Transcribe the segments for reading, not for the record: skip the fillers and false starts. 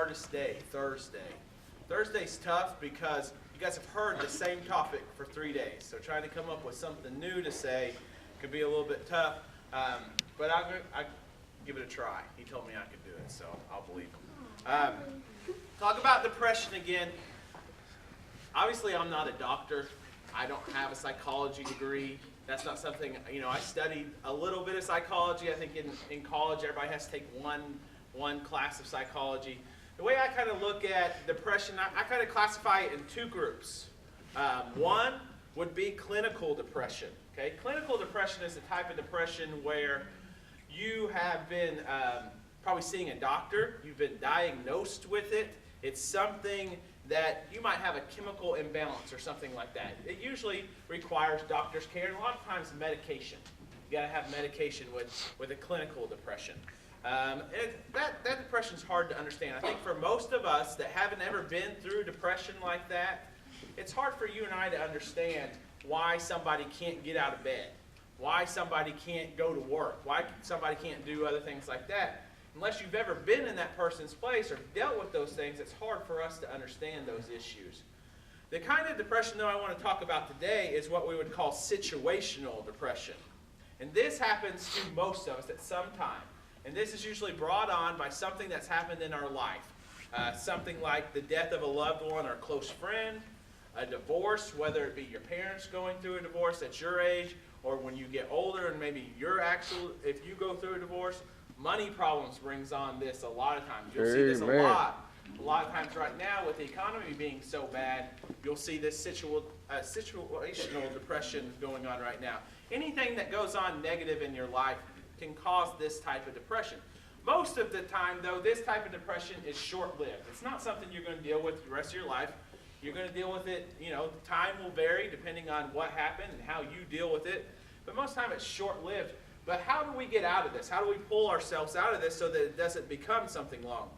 hardest day, Thursday. Thursday's tough because you guys have heard the same topic for 3 days. So trying to come up with something new to say could be a little bit tough. But I'll give it a try. He told me I could do it, so I'll believe him. Talk about depression again. Obviously, I'm not a doctor. I don't have a psychology degree. That's not something, I studied a little bit of psychology. I think in college, everybody has to take one class of psychology. The way I kind of look at depression, I kind of classify it in two groups. One would be clinical depression. Okay? Clinical depression is a type of depression where you have been probably seeing a doctor. You've been diagnosed with it. It's something that you might have a chemical imbalance or something like that. It usually requires doctor's care and a lot of times medication. You got to have medication with a clinical depression. That depression is hard to understand. I think for most of us that haven't ever been through depression like that, it's hard for you and I to understand why somebody can't get out of bed, why somebody can't go to work, why somebody can't do other things like that. Unless you've ever been in that person's place or dealt with those things, it's hard for us to understand those issues. The kind of depression, though, I want to talk about today is what we would call situational depression. And this happens to most of us at some time. And this is usually brought on by something that's happened in our life. Something like the death of a loved one or close friend, a divorce, whether it be your parents going through a divorce at your age, or when you get older and maybe if you go through a divorce. Money problems brings on this a lot of times. You'll see this a lot. A lot of times right now with the economy being so bad, you'll see this situational depression going on right now. Anything that goes on negative in your life can cause this type of depression. Most of the time, though, this type of depression is short-lived. It's not something you're going to deal with the rest of your life. You're going to deal with it, time will vary depending on what happened and how you deal with it. But most of the time it's short-lived. But how do we get out of this? How do we pull ourselves out of this so that it doesn't become something long?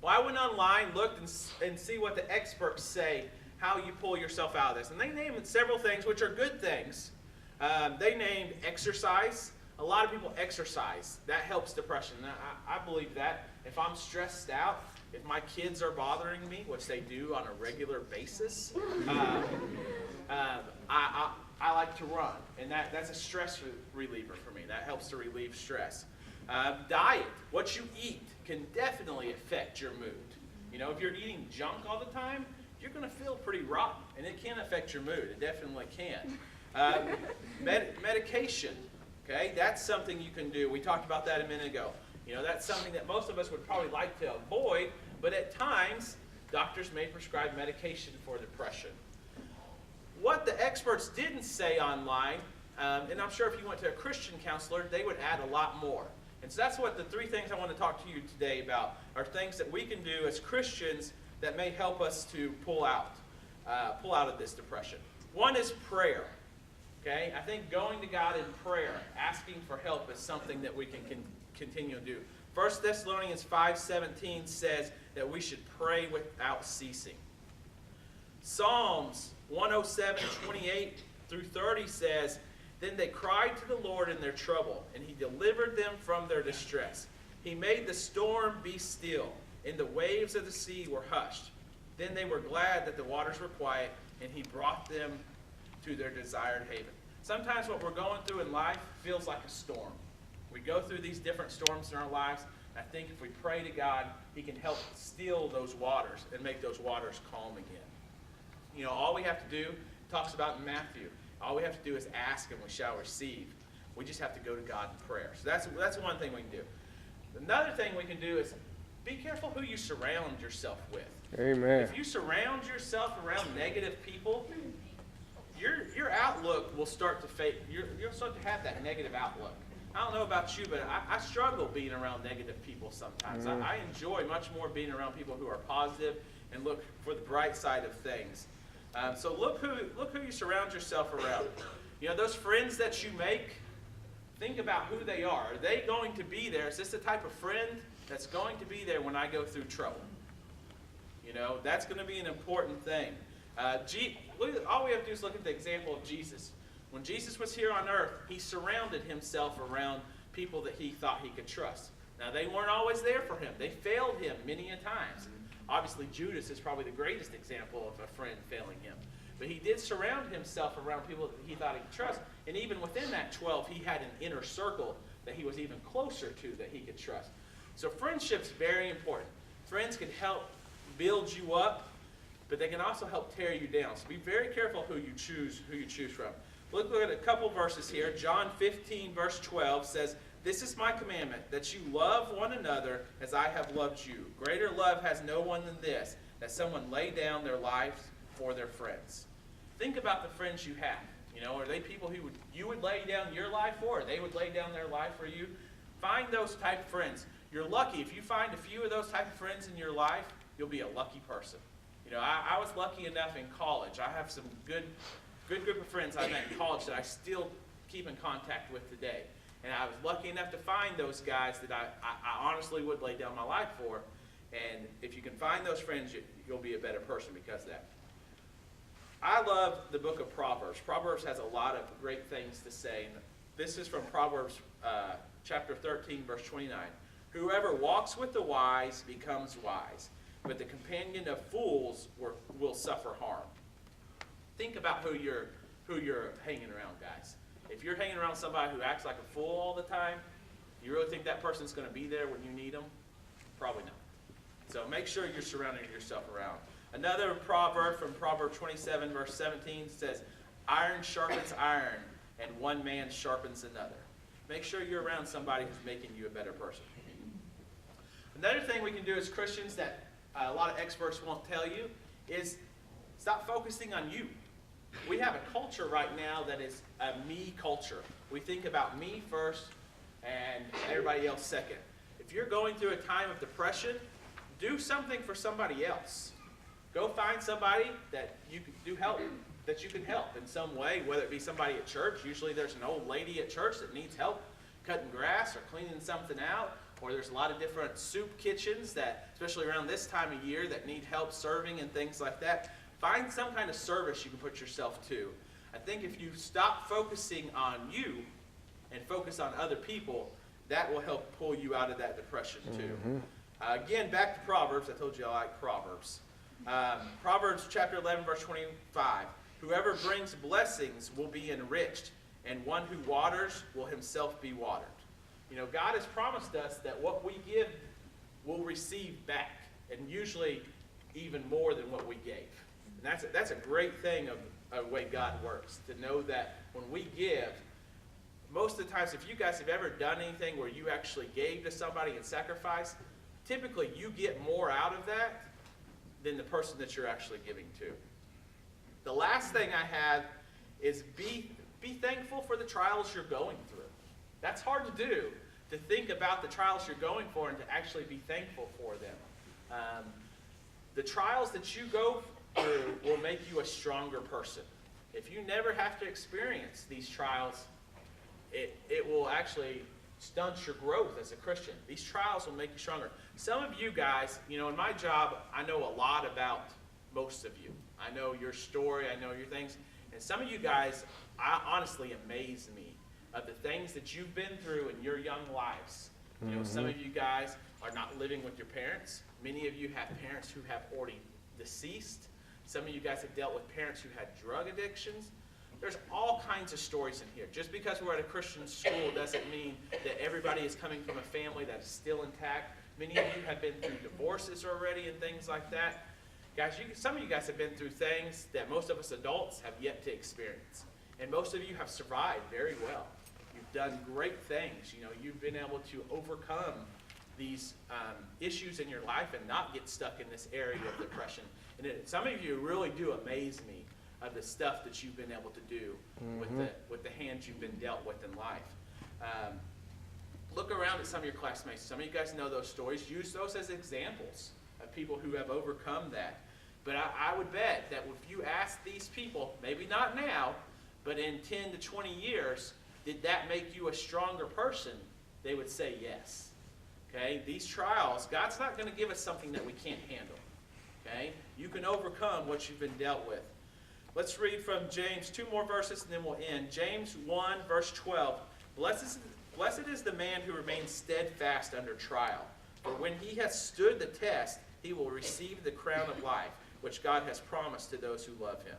Well, I went online, looked, and see what the experts say how you pull yourself out of this. And they named several things, which are good things. They named exercise. A lot of people exercise. That helps depression. I believe that. If I'm stressed out, if my kids are bothering me, which they do on a regular basis, I like to run, and that's a stress reliever for me. That helps to relieve stress. Diet, what you eat, can definitely affect your mood. If you're eating junk all the time, you're going to feel pretty rotten, and it can affect your mood. It definitely can. Medication, okay, that's something you can do. We talked about that a minute ago. That's something that most of us would probably like to avoid, but at times, doctors may prescribe medication for depression. What the experts didn't say online, and I'm sure if you went to a Christian counselor, they would add a lot more. And so that's what the three things I want to talk to you today about are things that we can do as Christians that may help us to pull out of this depression. One is prayer. Okay, I think going to God in prayer, asking for help is something that we can continue to do. 1 Thessalonians 5:17 says that we should pray without ceasing. Psalms 107:28-30 says, "Then they cried to the Lord in their trouble, and he delivered them from their distress. He made the storm be still, and the waves of the sea were hushed. Then they were glad that the waters were quiet, and he brought them to their desired haven." Sometimes what we're going through in life feels like a storm. We go through these different storms in our lives. I think if we pray to God, he can help still those waters and make those waters calm again. All we have to do, it talks about in Matthew, all we have to do is ask and we shall receive. We just have to go to God in prayer. So that's one thing we can do. Another thing we can do is be careful who you surround yourself with. Amen. If you surround yourself around negative people, your outlook will start to fade. You'll start to have that negative outlook. I don't know about you, but I struggle being around negative people sometimes. I enjoy much more being around people who are positive and look for the bright side of things. So look who you surround yourself around. Those friends that you make, think about who they are. Are they going to be there? Is this the type of friend that's going to be there when I go through trouble? That's going to be an important thing. All we have to do is look at the example of Jesus. When Jesus was here on earth, he surrounded himself around people that he thought he could trust. Now, they weren't always there for him. They failed him many a times. And obviously, Judas is probably the greatest example of a friend failing him. But he did surround himself around people that he thought he could trust. And even within that 12, he had an inner circle that he was even closer to that he could trust. So friendship's very important. Friends can help build you up, but they can also help tear you down. So be very careful who you choose from. Look at a couple verses here. John 15, verse 12 says, "This is my commandment, that you love one another as I have loved you. Greater love has no one than this, that someone lay down their lives for their friends." Think about the friends you have. You know, are they people who you would lay down your life for, or they would lay down their life for you? Find those type of friends. You're lucky. If you find a few of those type of friends in your life, you'll be a lucky person. You know, I was lucky enough in college. I have some good group of friends I met in college that I still keep in contact with today. And I was lucky enough to find those guys that I honestly would lay down my life for. And if you can find those friends, you'll be a better person because of that. I love the book of Proverbs. Proverbs has a lot of great things to say. And this is from Proverbs chapter 13, verse 29. "Whoever walks with the wise becomes wise, but the companion of fools will suffer harm." Think about who you're hanging around, guys. If you're hanging around somebody who acts like a fool all the time, you really think that person's going to be there when you need them? Probably not. So make sure you're surrounding yourself around. Another proverb from Proverbs 27, verse 17 says, "Iron sharpens iron, and one man sharpens another." Make sure you're around somebody who's making you a better person. Another thing we can do as Christians that a lot of experts won't tell you is stop focusing on you. We have a culture right now that is a me culture. We think about me first and everybody else second. If you're going through a time of depression, do something for somebody else. Go find somebody that you can help in some way, whether it be somebody at church. Usually there's an old lady at church that needs help cutting grass or cleaning something out. Or there's a lot of different soup kitchens that, especially around this time of year, that need help serving and things like that. Find some kind of service you can put yourself to. I think if you stop focusing on you and focus on other people, that will help pull you out of that depression too. Again, back to Proverbs. I told you I like Proverbs. Proverbs chapter 11, verse 25. "Whoever brings blessings will be enriched, and one who waters will himself be watered." You know, God has promised us that what we give, we'll receive back, and usually even more than what we gave. And that's a great thing of the way God works, to know that when we give, most of the times, if you guys have ever done anything where you actually gave to somebody and sacrificed, typically you get more out of that than the person that you're actually giving to. The last thing I have is be thankful for the trials you're going through. That's hard to do, to think about the trials you're going for and to actually be thankful for them. The trials that you go through will make you a stronger person. If you never have to experience these trials, it will actually stunt your growth as a Christian. These trials will make you stronger. Some of you guys, you know, in my job, I know a lot about most of you. I know your story, I know your things. And some of you guys, honestly amaze me of the things that you've been through in your young lives. You know, some of you guys are not living with your parents. Many of you have parents who have already deceased. Some of you guys have dealt with parents who had drug addictions. There's all kinds of stories in here. Just because we're at a Christian school doesn't mean that everybody is coming from a family that is still intact. Many of you have been through divorces already and things like that. Guys, some of you guys have been through things that most of us adults have yet to experience. And most of you have survived very well. You've done great things. You know, you've been able to overcome these issues in your life and not get stuck in this area of depression. And some of you really do amaze me of the stuff that you've been able to do with the hands you've been dealt with in life. Look around at some of your classmates. Some of you guys know those stories. Use those as examples of people who have overcome that. But I would bet that if you ask these people, maybe not now, but in 10 to 20 years, did that make you a stronger person? They would say yes. Okay? These trials, God's not going to give us something that we can't handle. Okay? You can overcome what you've been dealt with. Let's read from James, 2 more verses and then we'll end. James 1, verse 12. Blessed Blessed is the man who remains steadfast under trial. For when he has stood the test, he will receive the crown of life, which God has promised to those who love him.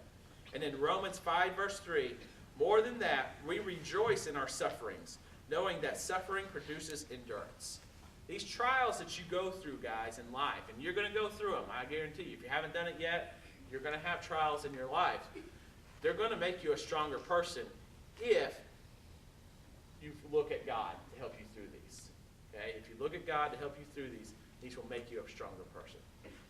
And in Romans 5, verse 3, more than that, we rejoice in our sufferings, knowing that suffering produces endurance. These trials that you go through, guys, in life, and you're going to go through them, I guarantee you. If you haven't done it yet, you're going to have trials in your life. They're going to make you a stronger person if you look at God to help you through these. Okay? If you look at God to help you through these will make you a stronger person.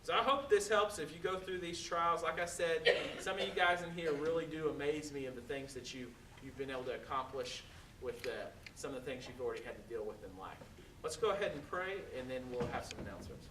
So I hope this helps if you go through these trials. Like I said, some of you guys in here really do amaze me of the things that you've been able to accomplish with some of the things you've already had to deal with in life. Let's go ahead and pray, and then we'll have some announcements.